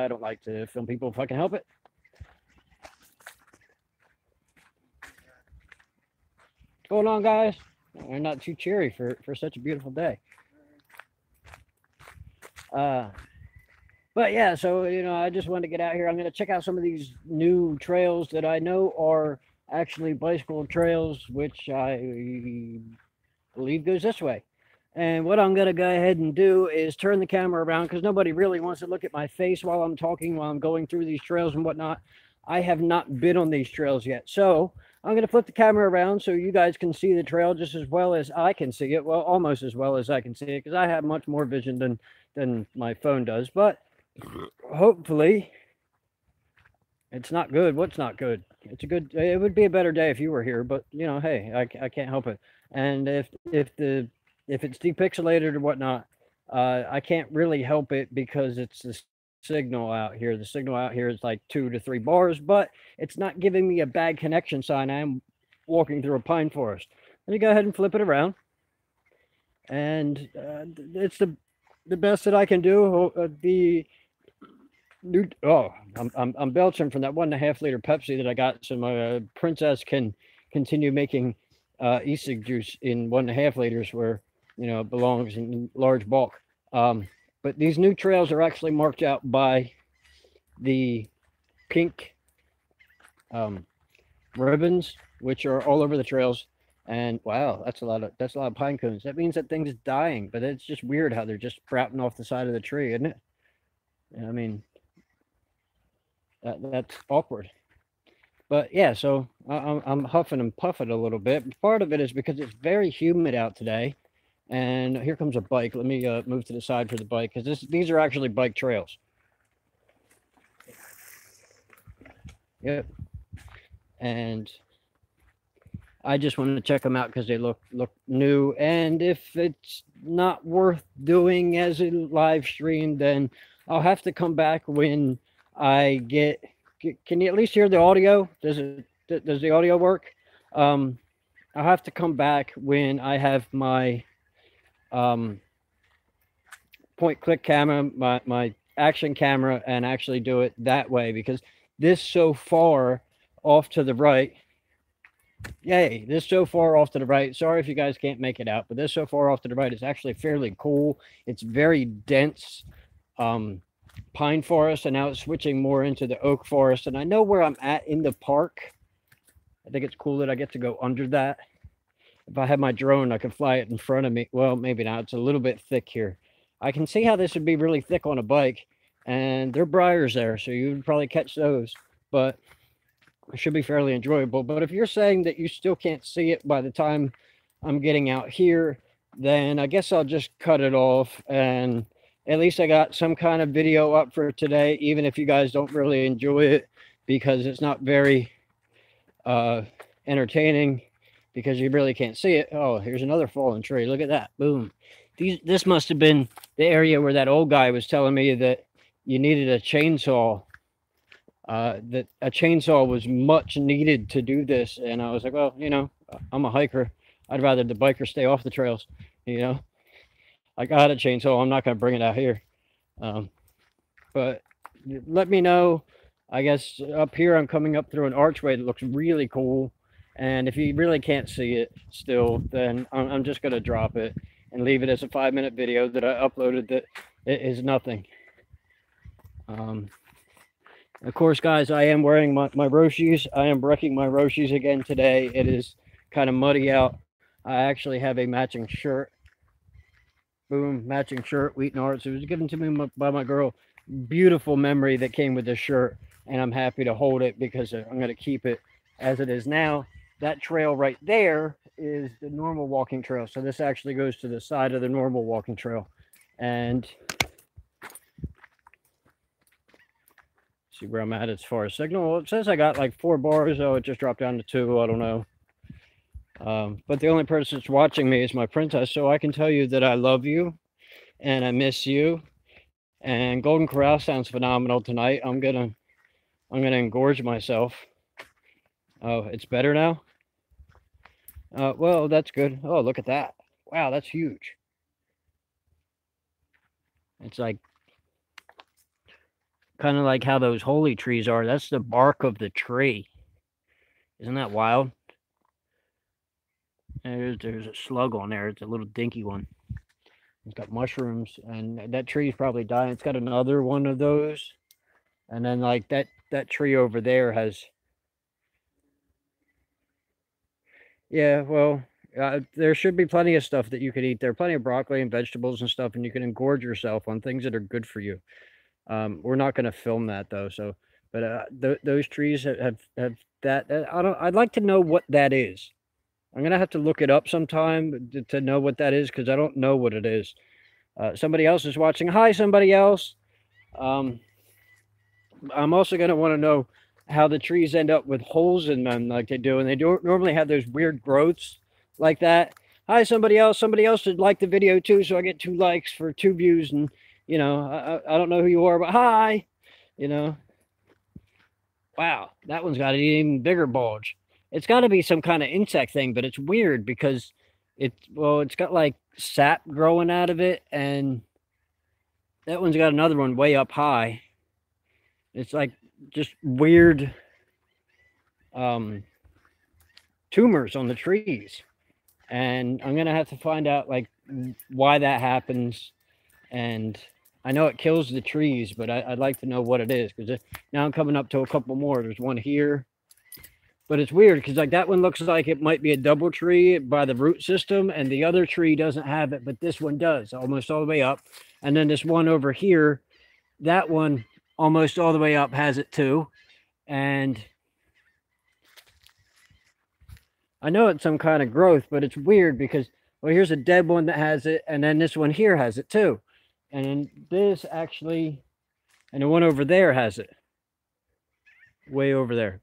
I don't like to film people if I can help it. What's going on, guys? We're not too cheery for such a beautiful day. But yeah, so I just wanted to get out here. I'm going to check out some of these new trails that I know are actually bicycle trails, which I believe goes this way. And what I'm going to go ahead and do is turn the camera around because nobody really wants to look at my face while I'm talking, while I'm going through these trails and whatnot. I have not been on these trails yet. So I'm going to flip the camera around so you guys can see the trail just as well as I can see it. Well, almost as well as I can see it because I have much more vision than my phone does. But hopefully it's not good. What's not good? It would be a better day if you were here, but hey, I can't help it. And if it's depixelated or whatnot, I can't really help it because it's the signal out here. The signal out here is like 2 to 3 bars, but it's not giving me a bad connection sign. I'm walking through a pine forest. Let me go ahead and flip it around. And it's the best that I can do. I'm belching from that 1.5 liter Pepsi that I got, so my princess can continue making e-cig juice in 1.5 liters where it belongs in large bulk. But these new trails are actually marked out by the pink ribbons, which are all over the trails. And wow, that's a lot of pine cones. That means that thing's dying, but it's just weird how they're just sprouting off the side of the tree, isn't it? I mean, that's awkward. But yeah, so I'm huffing and puffing a little bit. Part of it is because it's very humid out today. And here comes a bike. Let me move to the side for the bike because these are actually bike trails. Yep. And I just wanted to check them out because they look new. And if it's not worth doing as a live stream, then I'll have to come back when I get. Can you at least hear the audio? Does the audio work? I'll have to come back when I have my point click camera, my action camera, and actually do it that way because this so far off to the right. Yay, this so far off to the right. Sorry if you guys can't make it out, but this so far off to the right is actually fairly cool. It's very dense pine forest, and now it's switching more into the oak forest. And I know where I'm at in the park. I think it's cool that I get to go under that. If I had my drone, I could fly it in front of me. Well, maybe not. It's a little bit thick here. I can see how this would be really thick on a bike, and there are briars there, so you would probably catch those. But it should be fairly enjoyable. But if you're saying that you still can't see it by the time I'm getting out here, then I guess I'll just cut it off. And at least I got some kind of video up for today, even if you guys don't really enjoy it, because it's not very entertaining, because you really can't see it. Oh, here's another fallen tree. Look at that. Boom. This must have been the area where that old guy was telling me that you needed a chainsaw. That a chainsaw was much needed to do this. And I was like, well, I'm a hiker. I'd rather the bikers stay off the trails. I got a chainsaw. I'm not going to bring it out here. But let me know. I guess up here I'm coming up through an archway that looks really cool. And if you really can't see it still, then I'm just going to drop it and leave it as a 5-minute video that I uploaded that it is nothing. Of course, guys, I am wearing my Roshis. I am wrecking my Roshis again today. It is kind of muddy out. I actually have a matching shirt. Boom, matching shirt, Wheaton Arts. It was given to me by my girl. Beautiful memory that came with this shirt. And I'm happy to hold it because I'm going to keep it as it is now. That trail right there is the normal walking trail. So this actually goes to the side of the normal walking trail. And see where I'm at as far as signal. Well, it says I got like 4 bars. Oh, it just dropped down to 2. I don't know. But the only person that's watching me is my princess. So I can tell you that I love you and I miss you. And Golden Corral sounds phenomenal tonight. I'm gonna engorge myself. Oh, it's better now? Well, that's good. Oh, look at that. Wow, that's huge. It's like Kind of like how those holy trees are. That's the bark of the tree. Isn't that wild? There's a slug on there. It's a little dinky one. It's got mushrooms, and that tree's probably dying. It's got another one of those, and then like that tree over there has. Yeah, well, there should be plenty of stuff that you could eat. There are plenty of broccoli and vegetables and stuff, and you can engorge yourself on things that are good for you. We're not going to film that though, so. But those trees have that. I don't. I'd like to know what that is. I'm gonna have to look it up sometime to know what that is because I don't know what it is. Somebody else is watching. Hi, somebody else. Um, I'm also gonna want to know how the trees end up with holes in them like they do, and they don't normally have those weird growths like that. Hi, somebody else. Somebody else would like the video too, so I get 2 likes for 2 views, and I don't know who you are, but hi. You know, wow, that one's got an even bigger bulge. It's got to be some kind of insect thing, but it's weird because it's got like sap growing out of it, and that one's got another one way up high. It's like just weird tumors on the trees, and I'm gonna have to find out like why that happens. And I know it kills the trees, but I'd like to know what it is because now I'm coming up to a couple more. There's one here. But it's weird because like that one looks like it might be a double tree by the root system, and the other tree doesn't have it, but this one does almost all the way up. And then this one over here, that one almost all the way up has it too. And I know it's some kind of growth, but it's weird because, well, here's a dead one that has it, and then this one here has it too. And then this actually, and the one over there has it. Way over there.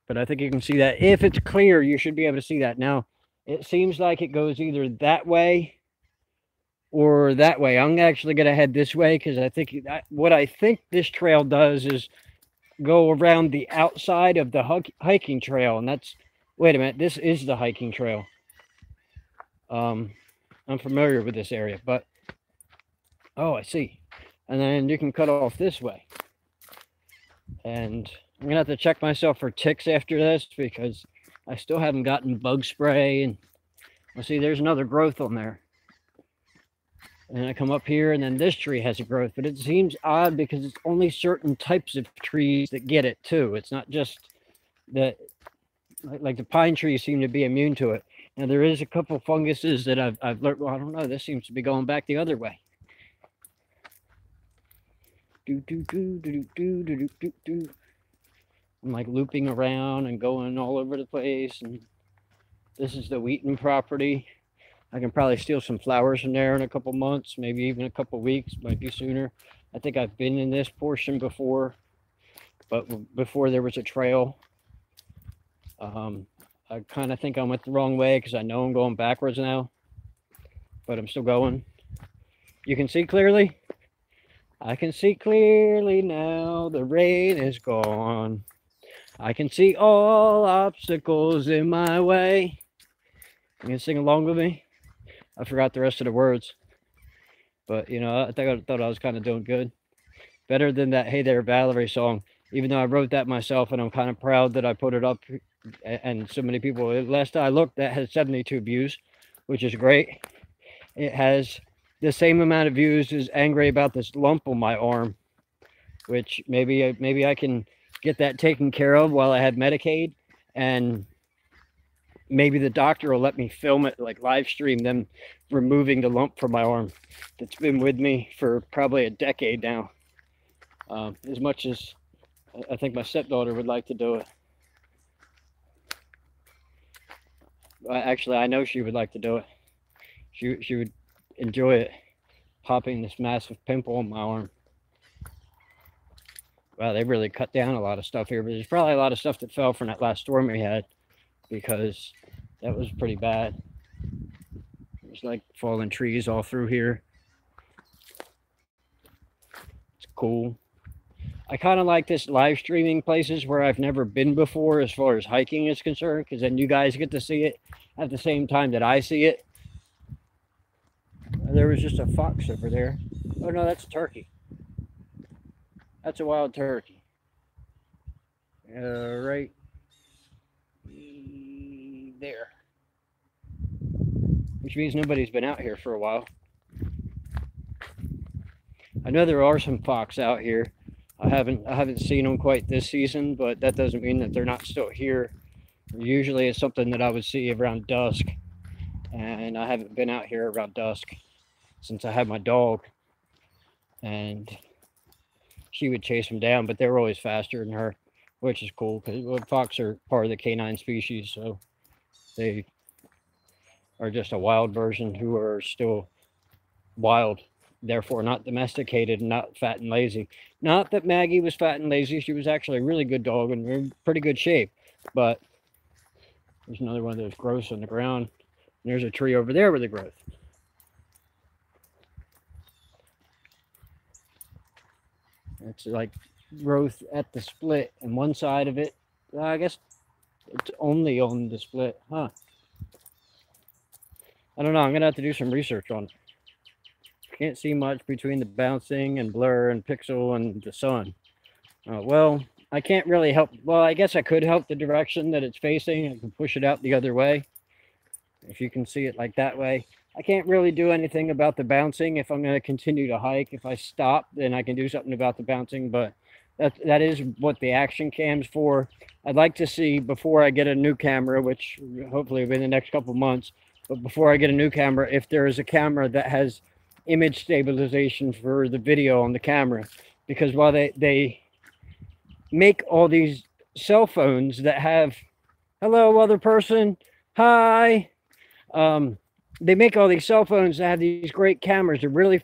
But I think you can see that. If it's clear, you should be able to see that. Now, it seems like it goes either that way or that way. I'm actually going to head this way because I think what I think this trail does is go around the outside of the hiking trail. And that's, wait a minute, this is the hiking trail. I'm familiar with this area, but, oh, I see. And then you can cut off this way. And I'm gonna have to check myself for ticks after this because I still haven't gotten bug spray. And well, see, there's another growth on there. And then I come up here, and then this tree has a growth, but it seems odd because it's only certain types of trees that get it too. It's not just that, like the pine trees seem to be immune to it. Now there is a couple funguses that I've learned. Well, I don't know. This seems to be going back the other way. I'm like looping around and going all over the place. And this is the Wheaton property. I can probably steal some flowers from there in a couple months, maybe even a couple weeks, might be sooner. I think I've been in this portion before, but before there was a trail. I kind of think I went the wrong way because I know I'm going backwards now, but I'm still going. You can see clearly? I can see clearly now, the rain is gone. I can see all obstacles in my way. You can sing along with me? I forgot the rest of the words. But, I thought I was kind of doing good. Better than that Hey There Valerie song. Even though I wrote that myself, and I'm kind of proud that I put it up. And so many people, last time I looked, that has 72 views, which is great. It has the same amount of views as angry about this lump on my arm, which maybe I can get that taken care of while I have Medicaid, and maybe the doctor will let me film it, like live stream them removing the lump from my arm that's been with me for probably a decade now. As much as I think my stepdaughter would like to do it. Actually, I know she would like to do it. She would enjoy it, popping this massive pimple on my arm. Wow, they really cut down a lot of stuff here, but there's probably a lot of stuff that fell from that last storm we had because that was pretty bad. There's like fallen trees all through here. It's cool. I kind of like this live streaming places where I've never been before as far as hiking is concerned, because then you guys get to see it at the same time that I see it. There was just a fox over there. Oh no, that's a turkey. That's a wild turkey. Right there. Which means nobody's been out here for a while. I know there are some fox out here. I haven't seen them quite this season, but that doesn't mean that they're not still here. Usually it's something that I would see around dusk, and I haven't been out here around dusk since I had my dog, and she would chase them down, but they were always faster than her, which is cool because fox are part of the canine species, so they are just a wild version who are still wild, therefore not domesticated and not fat and lazy. Not that Maggie was fat and lazy. She was actually a really good dog and in pretty good shape. But there's another one of those growths on the ground. And there's a tree over there with a growth. It's like growth at the split, and one side of it, I guess it's only on the split, huh? I don't know. I'm gonna have to do some research on it. Can't see much between the bouncing and blur and pixel and the sun. Well, I can't really help. Well, I guess I could help the direction that it's facing. I can push it out the other way. If you can see it like that way. I can't really do anything about the bouncing if I'm going to continue to hike. If I stop, then I can do something about the bouncing, but that is what the action cam's for. I'd like to see, before I get a new camera, which hopefully will be in the next couple months, but before I get a new camera, if there is a camera that has image stabilization for the video on the camera, because while they make all these cell phones that have, hello other person, hi, they make all these cell phones that have these great cameras. They're really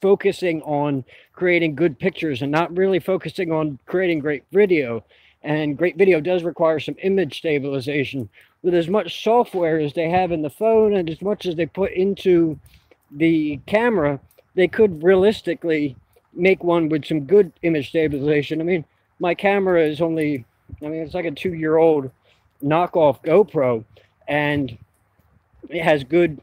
focusing on creating good pictures and not really focusing on creating great video. And great video does require some image stabilization. With as much software as they have in the phone and as much as they put into the camera, they could realistically make one with some good image stabilization. I mean, my camera is only, it's like a 2-year-old knockoff GoPro, and it has good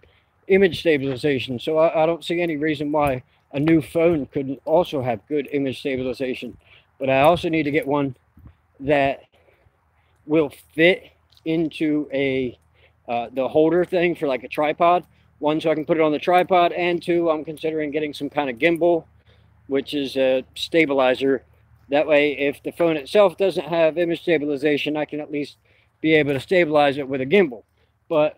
image stabilization. So I don't see any reason why a new phone couldn't also have good image stabilization. But I also need to get one that will fit into a the holder thing for like a tripod. One, so I can put it on the tripod, and two, I'm considering getting some kind of gimbal, which is a stabilizer. That way, if the phone itself doesn't have image stabilization, I can at least be able to stabilize it with a gimbal. But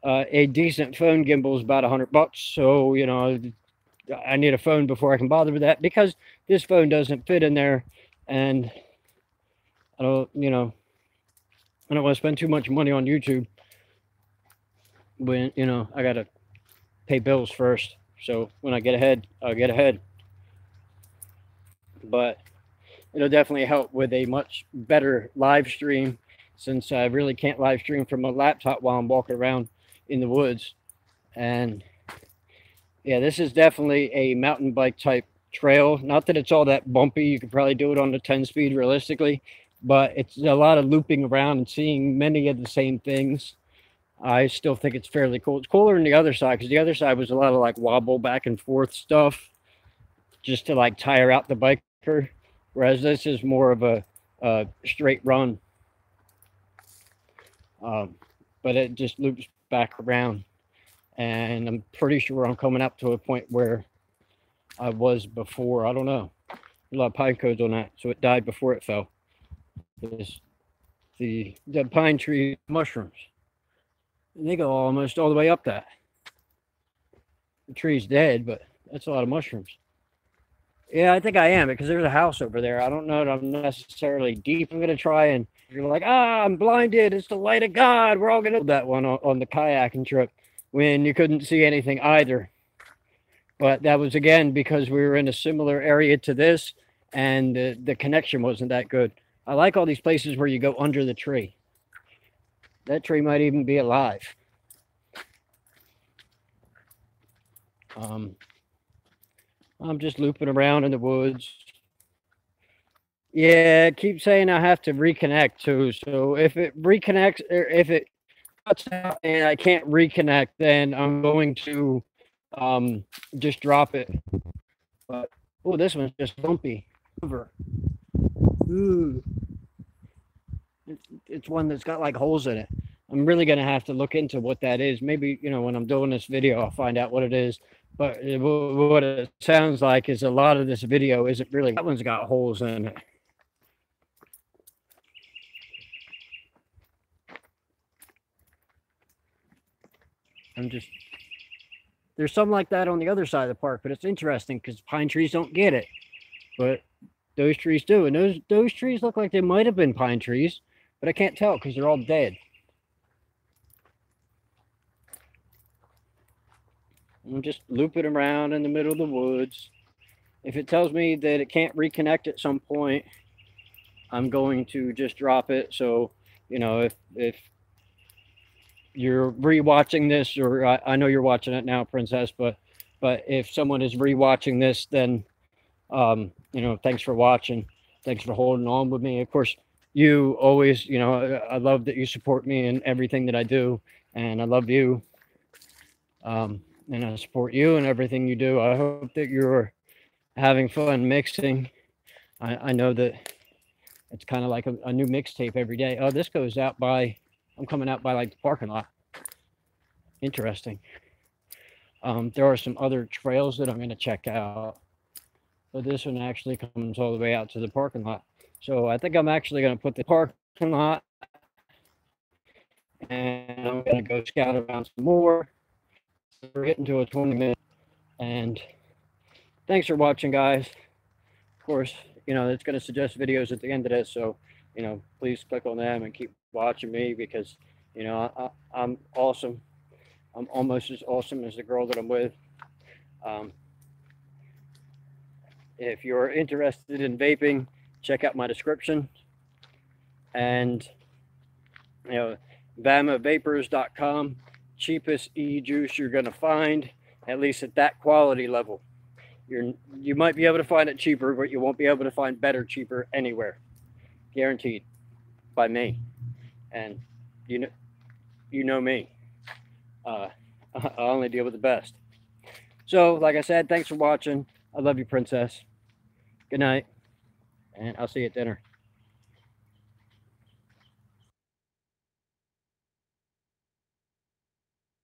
a decent phone gimbal is about $100, so I need a phone before I can bother with that, because this phone doesn't fit in there, and I don't want to spend too much money on YouTube when I gotta pay bills first. So when I get ahead, I'll get ahead. But it'll definitely help with a much better live stream, since I really can't live stream from a laptop while I'm walking around in the woods. And yeah, this is definitely a mountain bike type trail. Not that it's all that bumpy. You could probably do it on the 10-speed realistically, but it's a lot of looping around and seeing many of the same things. I still think it's fairly cool. It's cooler than the other side, because the other side was a lot of like wobble back and forth stuff just to like tire out the biker, whereas this is more of a straight run. But it just loops back around, and I'm pretty sure I'm coming up to a point where I was before. I don't know. There's a lot of pine cones on that, so it died before it fell. The pine tree mushrooms, and they go almost all the way up that. The tree's dead, but that's a lot of mushrooms. Yeah, I think I am, because there's a house over there. I don't know that I'm necessarily deep. I'm going to try, and you're like, I'm blinded. It's the light of God. We're all going to do that one on the kayaking trip when you couldn't see anything either. But that was, again, because we were in a similar area to this, and the connection wasn't that good. I like all these places where you go under the tree. That tree might even be alive. I'm just looping around in the woods. Yeah, it keeps saying I have to reconnect too. So if it reconnects, or if it cuts out and I can't reconnect, then I'm going to just drop it. But oh, this one's just bumpy. over. Ooh. It's one that's got like holes in it. I'm really gonna have to look into what that is. Maybe, you know, when I'm doing this video, I'll find out what it is. But what it sounds like is a lot of this video isn't really. That one's got holes in it. I'm just there's some like that on the other side of the park, but it's interesting because pine trees don't get it, but those trees do, and those trees look like they might have been pine trees, but I can't tell because they're all dead. I'm just looping around in the middle of the woods. If it tells me that it can't reconnect at some point, I'm going to just drop it. So, you know, if you're rewatching this, or I know you're watching it now, Princess, but if someone is rewatching this, then you know, thanks for watching. Thanks for holding on with me. Of course, you always, you know, I love that you support me in everything that I do, and I love you. And I support you in everything you do. I hope that you're having fun mixing. I know that it's kind of like a new mixtape every day. Oh, this goes out by, I'm coming out by like the parking lot. Interesting. There are some other trails that I'm going to check out. But this one actually comes all the way out to the parking lot. So I think I'm actually going to put the parking lot, and I'm going to go scout around some more. We're getting to a 20-minute. And thanks for watching, guys. Of course, you know, it's going to suggest videos at the end of this. So, you know, please click on them and keep watching me because, you know, I'm awesome. I'm almost as awesome as the girl that I'm with. If you're interested in vaping, check out my description. And, you know, VamaVapors.com, cheapest e-juice you're going to find, at least at that quality level. You might be able to find it cheaper, but you won't be able to find better cheaper anywhere. Guaranteed by me. And you know me. I only deal with the best. So, like I said, thanks for watching. I love you, Princess. Good night, and I'll see you at dinner.